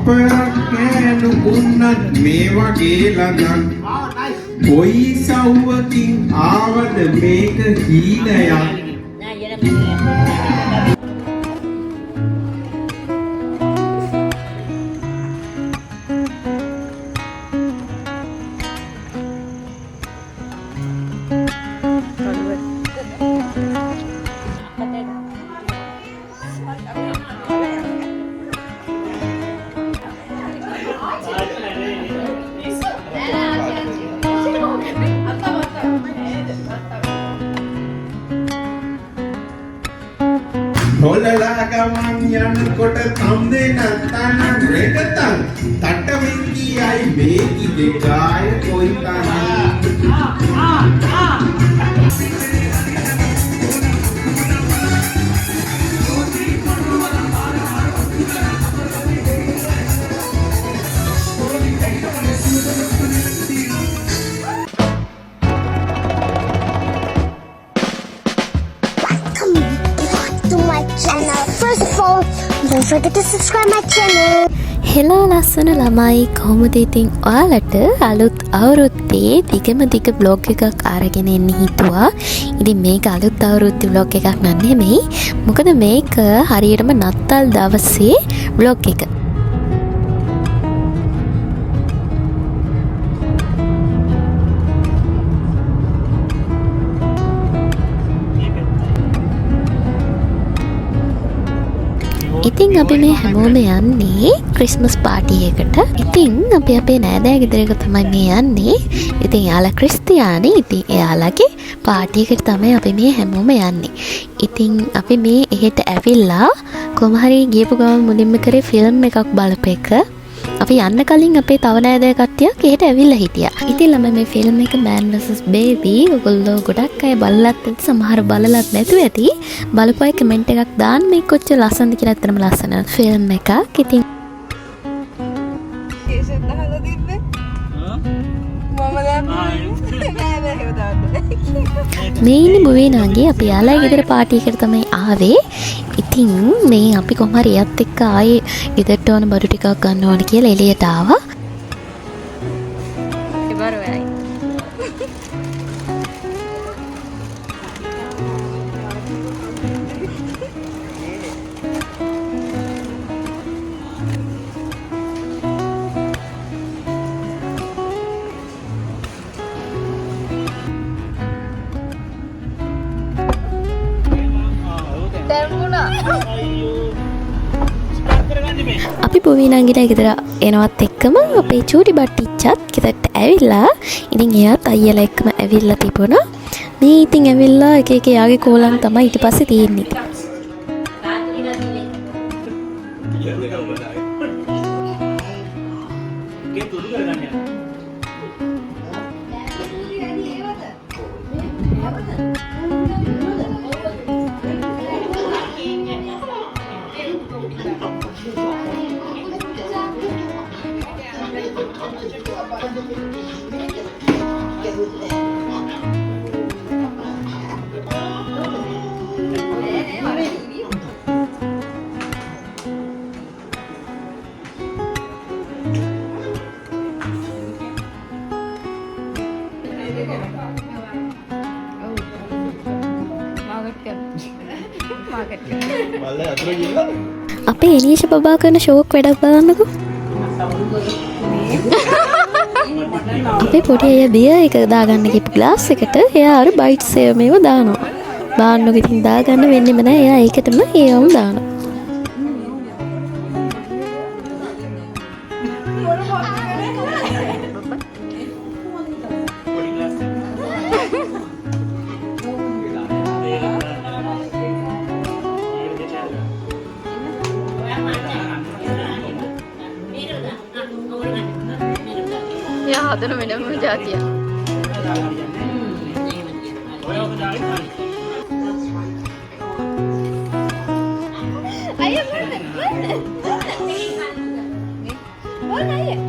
අපරක් කෑනු උන්නත් මේ වගේ ළඟක් කොයි සව්වකින් ආවද මේක හීනයක් හොලලා ගමන් යනකොට තම් දෙන තන රෙකතන් තට්ටමින් කියයි මේ ඉදේ ගාය කොයි First of all, don't forget to subscribe my channel. Hello ලස්සන ළමයි කොහොමද ඉතින් ඔයාලට අලුත් අවුරුද්දේ දිගම දිග බ්ලොග් එකක් අරගෙන එන්න හිතුවා. ඉතින් මේක අලුත් අවුරුද්දේ බ්ලොග් එකක් නෙමෙයි. මොකද මේක හරියටම නත්තල් දවසේ බ්ලොග් එක. ඉතින් අපි මේ හැමෝම යන්නේ ක්‍රිස්මස් පාටි එකට. ඉතින් අපි අපේ නෑදෑ ගෙදරක තමයි මේ යන්නේ. ඉතින් එයාලා ක්‍රිස්තියානි. ඉතින් එයාලගේ පාටි එකට තමයි අපි මේ හැමෝම යන්නේ. ඉතින් අපි මේ එහෙට ඇවිල්ලා කොහොම හරි ගියපු ගමන් මුලින්ම කරේ ෆිල්ම් එකක් බලපු එක. අපි යන්න කලින් අපේ තව නෑදෑ කට්ටියක් එහෙට ඇවිල්ලා හිටියා. ඉතින් ළමයි මේ ෆිල්ම් එක Man vs Baby ඔයගොල්ලෝ ගොඩක් අය බලලත් ඇති, සමහර බලලත් නැතුව ඇති. බලපු අය කමෙන්ට් එකක් දාන්න මේ කොච්චර ලස්සනද කියලා. ඇත්තටම ලස්සන ෆිල්ම් එකක්. ඉතින් මේ ඉන්නේ මුවිනාගේ අපි යාළුවා ගෙදර පාටි එකට තමයි ආවේ. ඉතින් මේ අපි කොහොම හරි එයත් එක්ක ආයේ ගෙදරට ඕන බඩු ටිකක් ගන්න ඕන කියලා එළියට ආවා. අපි පුවිනාගේ ගෙදර එනවත් එක්කම අපේ චූටි බට්ටිච්චත් ගෙදරට ඇවිල්ලා. ඉතින් එයාත් අයියලා එක්කම ඇවිල්ලා තිබුණා. මේ ඉතින් ඇවිල්ලා එක එක යාගේ කෝලම් තමයි ඊට පස්සේ තියෙන්නේ. අපේ එනීෂ බබා කරන ෂෝක් වැඩක් බලන්නකෝ. අපේ පොඩි අය බිය එක දාගන්න ගිහපු ග්ලාස් එකට එයා අර බයිට්ස් මේව දානවා. බාන්නක ඉතින් දාගන්න වෙන්නෙම නෑ. එයා ඒකටම ඒවම දානවා. හදන වෙනම જાතියක්. අයියා මොන අයියා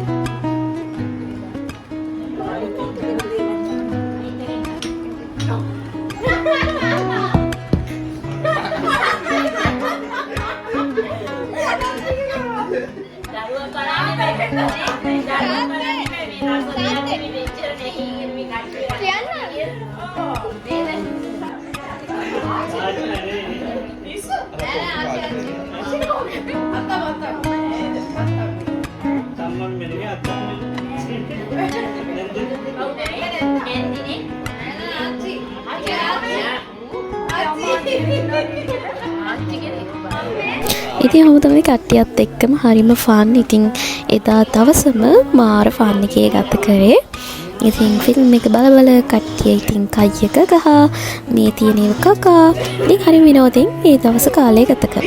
දරුවා ඉතින් ඔහොම තමයි කට්ටියත් එක්කම හරිම ෆන්. ඉතින් එදා දවසම මාර ෆන් එකේ ගත කරේ. ඉතින් ෆිල්ම් එක බල කට්ටිය ඉතින් කයියක ගහ මේ තියෙන ඒවා කකා. ඉතින් හරි විනෝදෙන් ඒ දවස කාලය ගත කරා.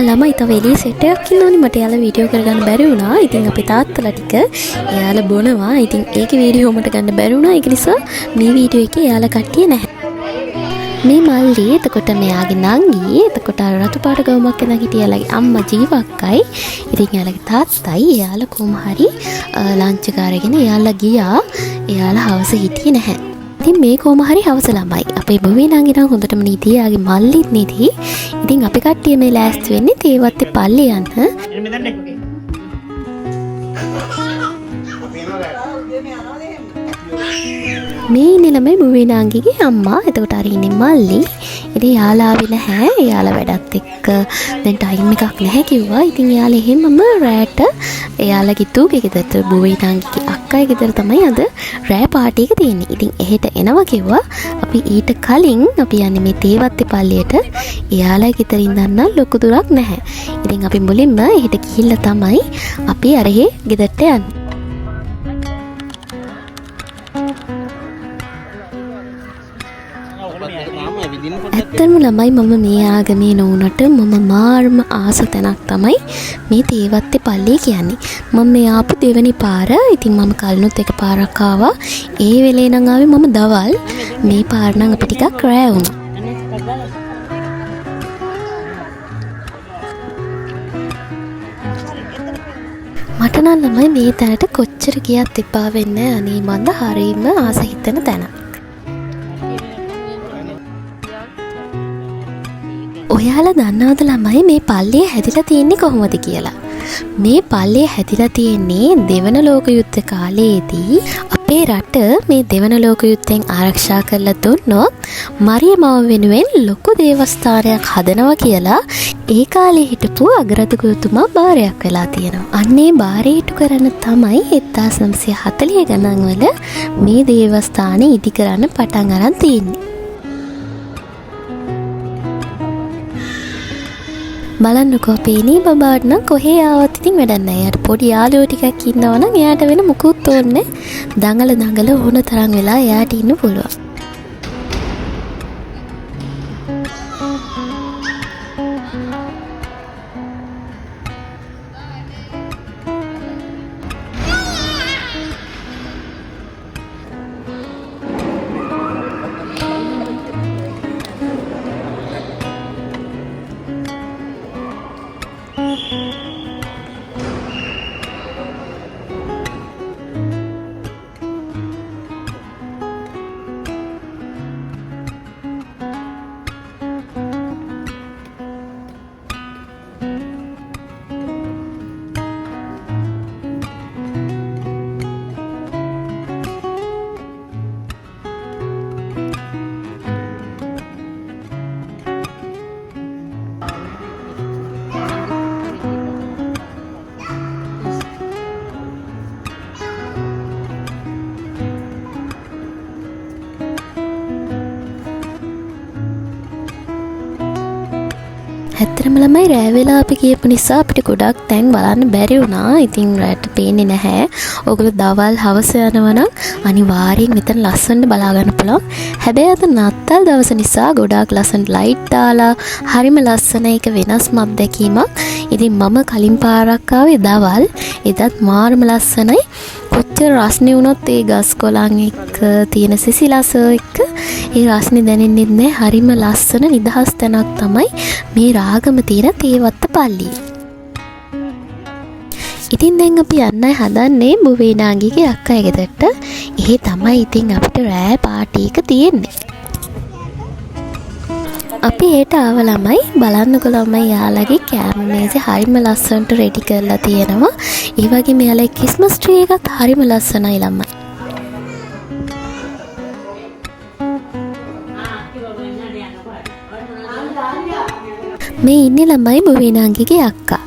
ළමයි තව එළිය සෙට් එකක් ඉන්නවනේ මට යාලා වීඩියෝ කරගන්න බැරි වුණා. ඉතින් අපි තාත්තලා ටික එයාලා බොනවා. ඉතින් ඒකේ වීඩියෝ මට ගන්න බැරි වුණා. ඒක නිසා මේ වීඩියෝ එකේ එයාලා කට්ටිය නැහැ. මේ මල්ලි එතකොට මෙයාගේ නංගි එතකොට අර රතු පාට ගවුමක් එන හිටිය යාලගේ අම්මා ජීවක්කයි. ඉතින් යාලගේ තාත්තයි එයාලා කොහොම හරි ලන්ච් එක අරගෙන එයාලා ගියා. එයාලා හවස හිටියේ නැහැ. ඉතින් මේ කොහොම හරි හවස ළමයි අපේ බොවේ නංගි නම් හොඳටම නීතිය යාගේ මල්ලිත් නීති. ඉතින් අපි කට්ටිය මේ ලෑස්ති වෙන්නේ තේවත්තේ පල්ලේ යන්න. මේ ඉන්නේ ළමයි බොවේ නංගිගේ අම්මා. එතකොට අර ඉන්නේ මල්ලි. ඉතින් යාලා ආවේ නැහැ. යාලා වැඩත් එක්ක දැන් ටයිම් එකක් නැහැ කිව්වා. ඉතින් යාලා එහෙමම රෑට එයාලගේ තුගේ ගෙදරට බොවේ නංගිගේ අක්කයි ගෙදර තමයි අද රෑ පාටි එක තියෙන්නේ. ඉතින් එහෙට එනවා කිව්වා. අපි ඊට කලින් අපි යන්නේ මේ තේවත්තේ පල්ලියට. එයාලා ගෙදරින් දන්න ලොකු දුරක් නැහැ. ඉතින් අපි මුලින්ම එහෙට ගිහිල්ලා තමයි අපි අරහේ ගෙදරට යන්නේ. ඇත්තම ළමයි මම මේ ආගමේ නොවුනට මම මාර්ම ආස තැනක් තමයි මේ තේවත්තේ පල්ලිය කියන්නේ. මම මේ ආපු දෙවෙනි පාර. ඉතින් මම කලිනුත් එක පාරක් ආවා. ඒ වෙලේ නම් ආවේ මම දවල්. මේ පාර නම් අපි ටිකක් රෑ වුණා. මට නම් ළමයි මේ තැනට කොච්චර ගියත් එපා වෙන්නේ. අනේ මන්ද හරීම ආස හිතෙන තැන. ඔයාලා දන්නවද ළමයි මේ පල්ලිය හැදිලා තියෙන්නේ කොහොමද කියලා? මේ පල්ලිය හැදිලා තියෙන්නේ දෙවන ලෝක යුද්ධ කාලයේදී අපේ රට මේ දෙවන ලෝක යුද්ධයෙන් ආරක්ෂා කරලා දුන්නොත් මරියමව වෙනුවෙන් ලොකු දේවස්ථානයක් හදනවා කියලා ඒ කාලේ හිටපු අගරාධිපතිතුමා බාරයක් වෙලා තියෙනවා. අන්නේ බාරය ඉටු කරන්න තමයි 1940 ගණන් වල මේ දේවස්ථානේ ඉදි කරන්න පටන් අරන් තියෙන්නේ. බලන්නකෝ පේනී බබාට නම් කොහේ ආවත් ඉතින් වැඩක් නැහැ. එයාට පොඩි යාළුවෝ ටිකක් ඉන්නවනම් එයාට වෙන මුකුත් ඕනේ නැහැ. දඟල ඕන තරම් වෙලා එයාට ඉන්න පුළුවන්. ඇත්තටම ළමයි රෑ වෙලා අපි ගියපු නිසා අපිට ගොඩක් තැන් බලන්න බැරි වුණා. ඉතින් රැට පේන්නේ නැහැ. ඔයගොල්ලෝ දවල් හවස යනවා නම් අනිවාර්යෙන් මෙතන ලස්සනට බලා ගන්න පුළුවන්. හැබැයි අද නත්තල් දවස නිසා ගොඩාක් ලස්සන ලයිට් දාලා හරිම ලස්සන එක වෙනස්ම අත්දැකීමක්. ඉතින් මම කලින් පාරක් ආවේ දවල්. එදත් මාරම ලස්සනයි. කොච්චර රස්නේ වුණොත් ඒ ගස් කොළන් එක්ක තියෙන සිසිලස එක්ක ඒ රස්නේ දැනෙන්නේ නැහැ. හරිම ලස්සන නිදහස් තැනක් තමයි මේ රාගම තියෙන තේවත්ත පල්ලිය. ඉතින් දැන් අපි යන්නයි හදන්නේ බුවේ නාගිගේ අක්කා ගෙදරට. එහෙ තමයි ඉතින් අපිට රෑ පාටි එක තියෙන්නේ. අපි හෙට ආව ළමයි බලන්නකො ළමයි යාළගේ කෑම මේසෙ හරිම ලස්සනට රෙඩි කරලා තියෙනවා. ඒ වගේම යාළගේ ක්‍රිස්මස් ට්‍රී එකත් හරිම ලස්සනයි ළමයි. මේ ඉන්නේ ළමයි බුවිනාංගිගේ අක්කා.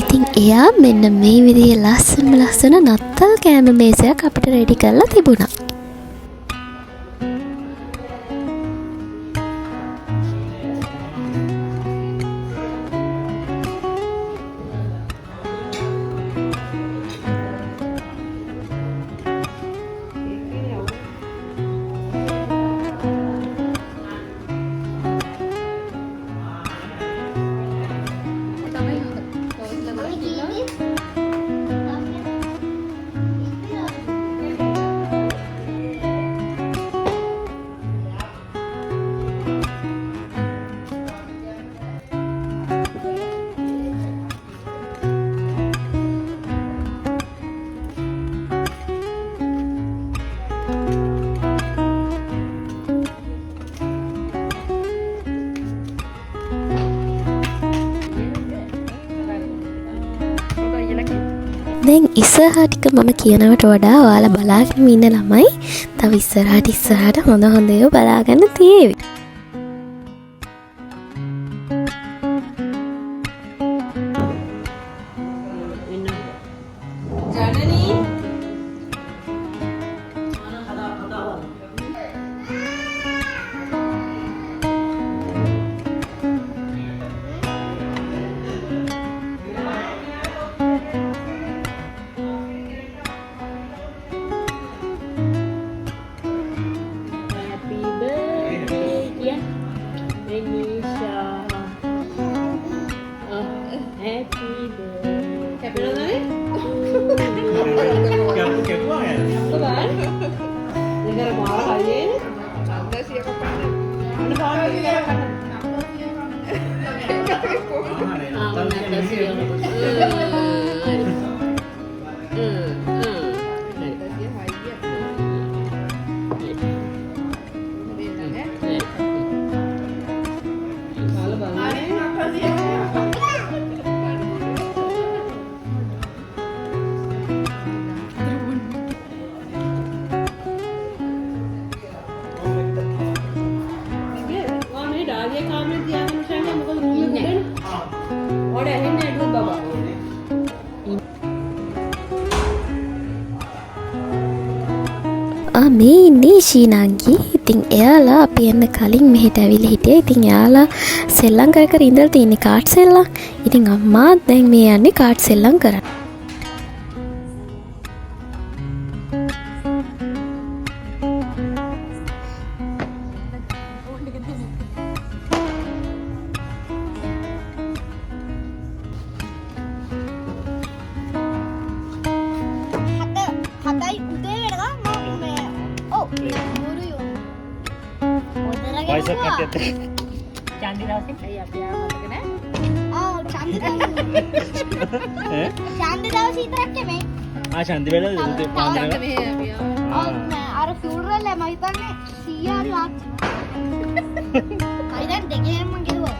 ඉතින් එයා මෙන්න මේ විදිහේ ලස්සන නත්තල් කෑම මේසයක් අපිට රෙඩි කරලා තිබුණා. දැන් ඉස්සරහා ටික මම කියනවට වඩා ඔයාලා බලාගෙන ඉන්න ළමයි තව ඉස්සරහට හොඳ ඒවා බලාගන්න තියෙවි. මේ ඉන්නේ ශීනාංගි. ඉතින් එයාලා අපි එන්න කලින් මෙහෙට ඇවිල්ලා හිටියා. ඉතින් එයාලා සෙල්ලම් කර ඉඳලා තියෙන්නේ කාඩ් සෙල්ලම්. ඉතින් අම්මා දැන් මේ යන්නේ කාඩ් සෙල්ලම් කරන්න. Candi dawසේ අපි ආව මතක නෑ. ඔව් චන්දි දවසේ. චන්දි දවසේ විතරක් නෙමෙයි. චන්දි වෙලාවද උදේ පාන්දර. ඔව් අර ෆියුනරල් එක මම හිතන්නේ 100 හරි වාච්චි. අයිදන් දෙකේම මං කිව්වා.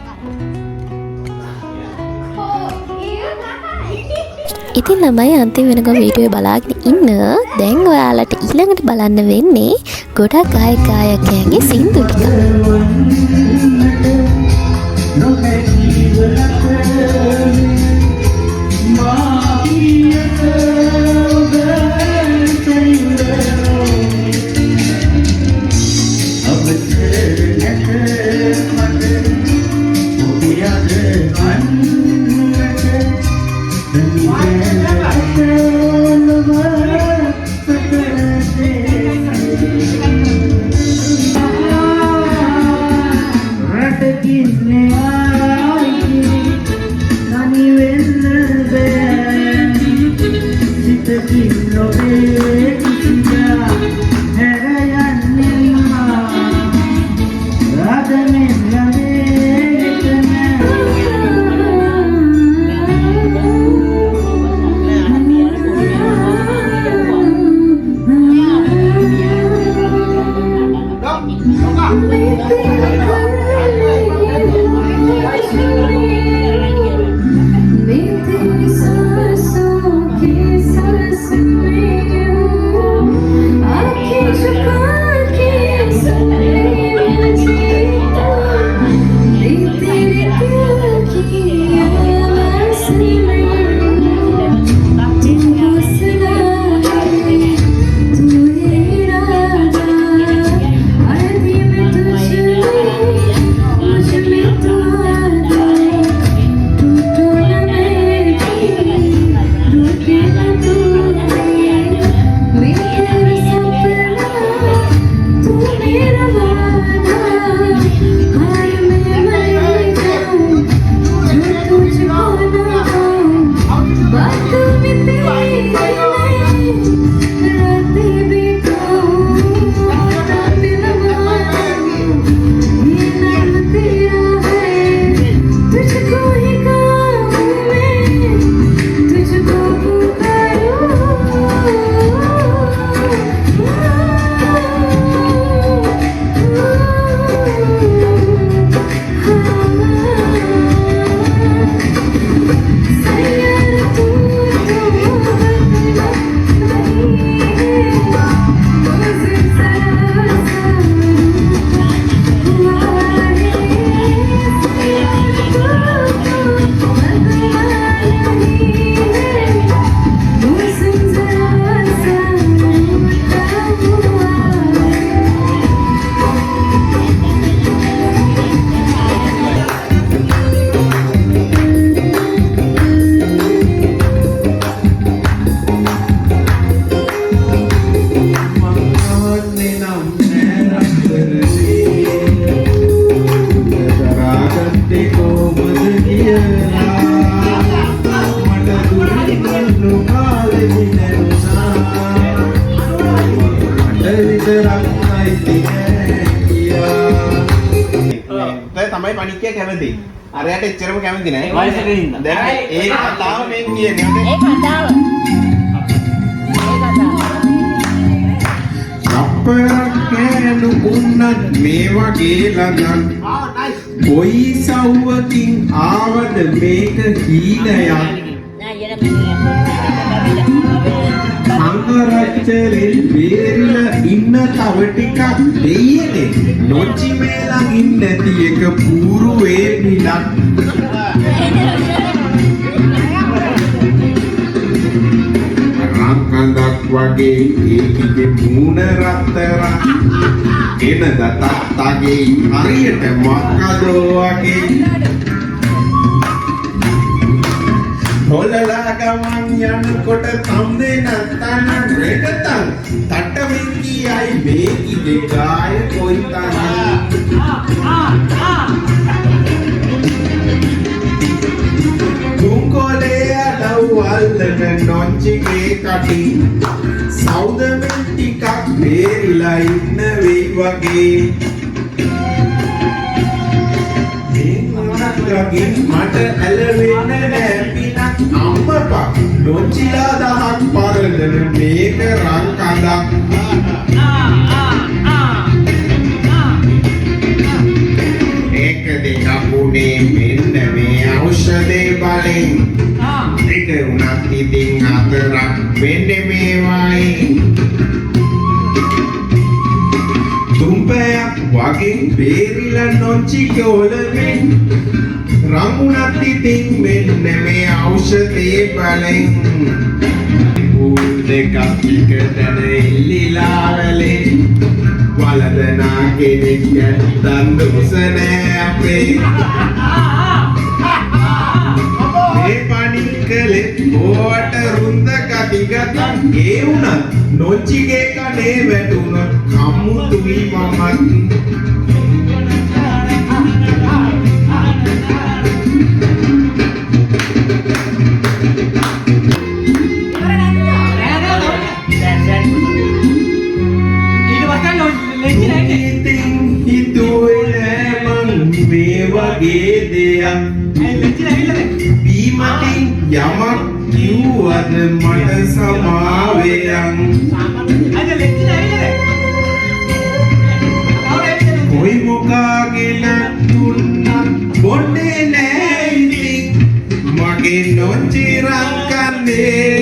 ඉතින් ළමයි අන්තිම වෙනකම් වීඩියෝ බලාගෙන ඉන්න. දැන් ඔයාලට ඊළඟට බලන්න වෙන්නේ ගොඩක් ගායකයන්ගේ සින්දු ටික. තමයි පණික්කිය කැමති. අරයට එච්චරම කැමති නෑ. වයසක ඉන්න. දැන් ඒ කතාව මෙන් කියන්නේ. ඒ කතාව. අපරක් කෑනු උන්නත් මේ වගේ ළඟක්. කොයි සව්වකින් ආවද මේක හීනයක්. අංගරච්චලෙන් බේරිලා ඉන්න තව ටිකක් දෙයියනේ. නොචි මේ ළඟින් නැති එක පූරුවේ පිටක්. රංකඳක් වගේ ඒකේ මූණ රත්තරන්. එන දතත්තගේ හරියට මොකදෝ වගේ. හොලලා ගමන් යනකොට තම් දෙන තන රෙකතන් තට්ටමින් කියයි මේකි දෙකාය කොයි තරම්. කුංකොලේ අඩවල්ලන නොච්චිගේ කටින් සෞදමෙන් ටිකක් බේරිලා ඉන්න වෙයි වගේ. ගින් මට ඇලවෙන්න නෑ පිනක් අම්මපා නොචිලා දහක් පරදන මේක රංකඳක්. ඒක දෙක පුනේ මෙන්න මේ ඖෂධේ බලෙන්. දෙක උනත් ඉතින් හතරක් වෙන්න මේවයි. තුම්පයක් වගේ බේරිලා නොචි කොලෙන්. රමුණත් ඉතින් මෙන්න මේ ඖෂධේ බලෙන්. පූල් දෙකක් එකතැන ඉල්ලිලා වැලේ. වලදනා කෙනෙක් දන් දුස නෑ අපේ. මේ පණිකලෙත් ඕට රුන්ද ගතිගතන් ඒ වුණත් නොච්චිගේ කනේ වැටුණොත් කම්මුතුයි මමත්. බීමටින් යමක් කිව්වද මට සමාවෙයන්. කොයි මොකාගෙන දුන්නත් බොන්නේ නෑ ඉතින් මගේ නොචිරන් කන්නේ.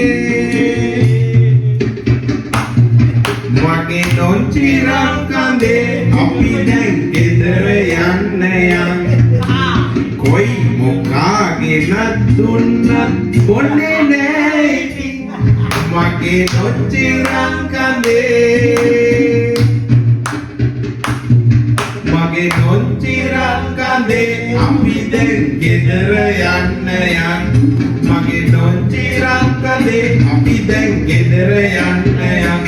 මගේ නොචිරන් කන්නේ අපි දැන් ගෙදර යන්න යන්. කොයි මොකාගෙන දුන්නත් බොන්නේ නෑ ඉතින් මගේ නොචිරන් කන්නේ. මගේ නොචිරන් කන්නේ අපි දැන් ගෙදර යන්න යන්. මගේ නොචිරන් කන්නේ අපි දැන් ගෙදර යන්න යන්.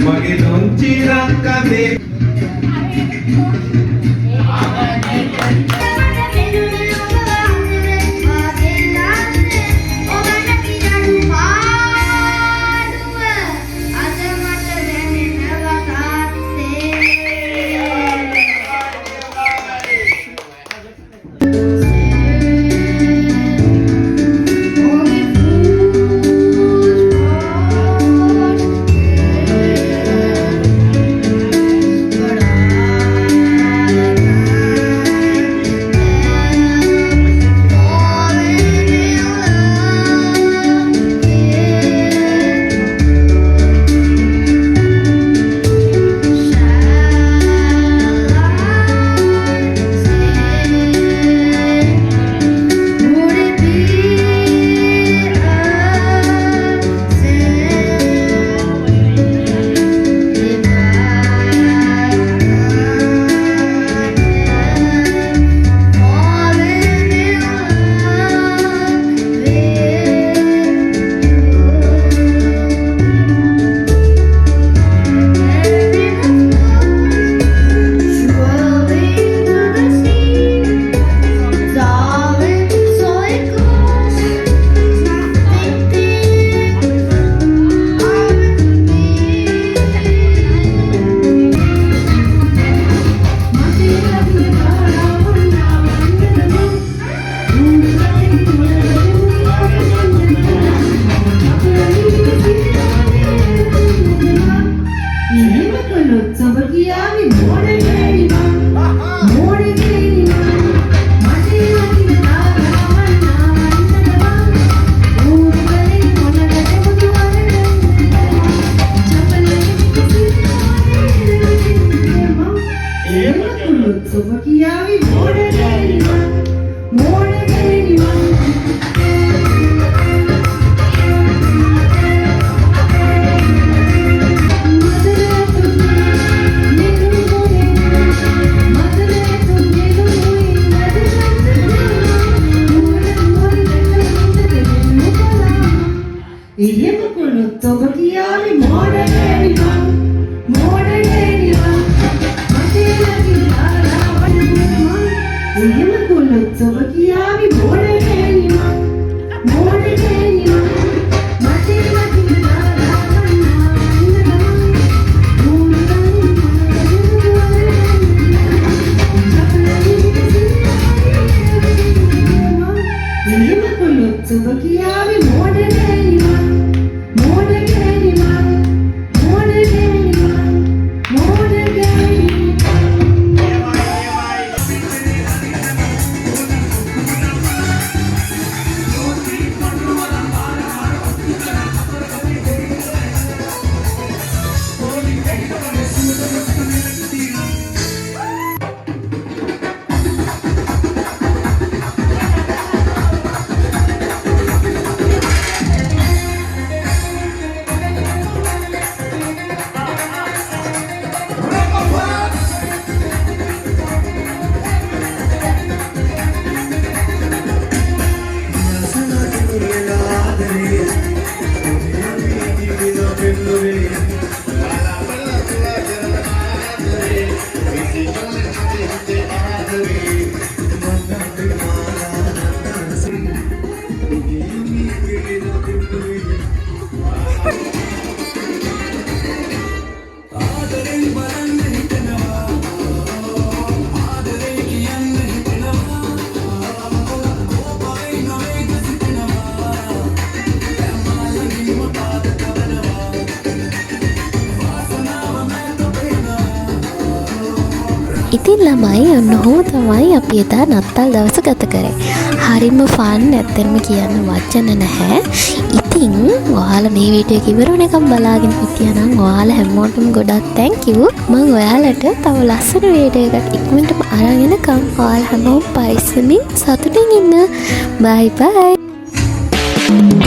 මගේ නොචිරන් කන්නේ කොල්ලොත් ඔබ කියාවි මෝඩලේනිවා මෝඩලේනිවා මතේ ලකිලා රාවණිවා එහෙම කොල්ලොත් ඔබ කියාවි මෝඩලේනිවා මෝඩලේනිවා මතේ ලකිලා Subakiyavi modeleniva modeleniva modeleniva modeleniva ඉතින් ළමයි ඔන්න ඔහොම තමයි අපි එදා නත්තල් දවස ගත කරේ. හරිම ෆන් ඇත්තටම කියන්න වචන නැහැ. ඉතින් ඔයාලා මේ වීඩියෝ එක ඉවර වෙනකම් බලාගෙන හිටියා නම් ඔයාලා හැමෝටම ගොඩක් thank you. මම ඔයාලට තව ලස්සන වීඩියෝ එකක් ඉක්මනටම අරන් එනකම් ඔයාලා හැමෝම පරිස්සමින් සතුටින් ඉන්න. bye bye.